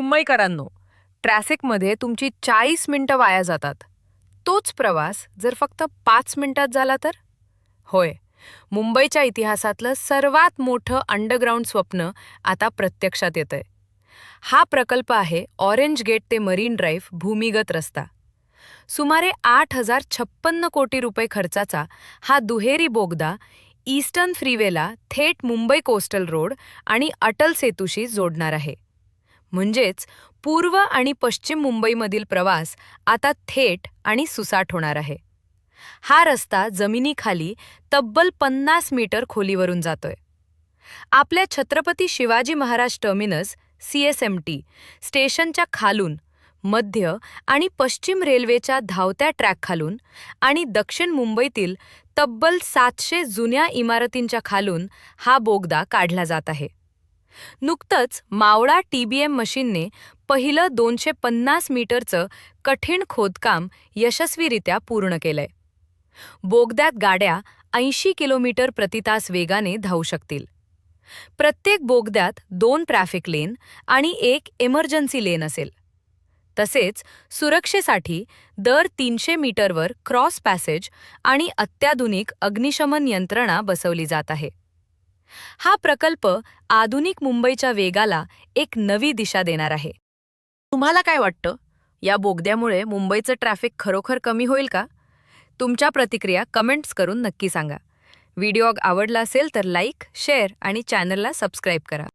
मुंबईकरांनो, ट्रॅफिकमध्ये तुमची 40 मिनिटं वाया जातात. तोच प्रवास जर फक्त 5 मिनिटात झाला तर? होय, मुंबईच्या इतिहासातलं सर्वात मोठं अंडरग्राऊंड स्वप्न आता प्रत्यक्षात येतंय. हा प्रकल्प आहे ऑरेंज गेट ते मरीन ड्राईव्ह भूमिगत रस्ता. सुमारे 8,056 कोटी रुपये खर्चाचा हा दुहेरी बोगदा ईस्टर्न फ्रीवेला थेट मुंबई कोस्टल रोड आणि अटल सेतूशी जोडणार आहे. म्हणजेच पूर्व आणि पश्चिम मुंबईमधील प्रवास आता थेट आणि सुसाट होणार आहे. हा रस्ता जमिनीखाली तब्बल 50 मीटर खोलीवरून जातोय. आपल्या छत्रपती शिवाजी महाराज टर्मिनस CSMT स्टेशनच्या खालून, मध्य आणि पश्चिम रेल्वेच्या धावत्या ट्रॅकखालून आणि दक्षिण मुंबईतील तब्बल 700 जुन्या इमारतींच्या खालून हा बोगदा काढला जात आहे. नुकतंच मावळा TBM मशीनने पहिलं 250 मीटरचं कठीण खोदकाम यशस्वीरित्या पूर्ण केलंय. बोगद्यात गाड्या 80 किलोमीटर प्रति तास वेगाने धावू शकतील. प्रत्येक बोगद्यात 2 ट्रॅफिक लेन आणि 1 इमर्जन्सी लेन असेल. तसेच सुरक्षेसाठी दर 300 मीटरवर क्रॉस पॅसेज आणि अत्याधुनिक अग्निशमन यंत्रणा बसवली जात आहे. हा प्रकल्प आधुनिक मुंबईच्या वेगाला एक नवी दिशा देणार आहे. तुम्हाला काय वाटतं? या बोगद्यामुळे मुंबईचं ट्रॅफिक खरोखर कमी होईल का? तुमच्या प्रतिक्रिया कमेंट्स करून नक्की सांगा. व्हिडिओ आवडला असेल तर लाईक, शेअर आणि चॅनलला सबस्क्राईब करा.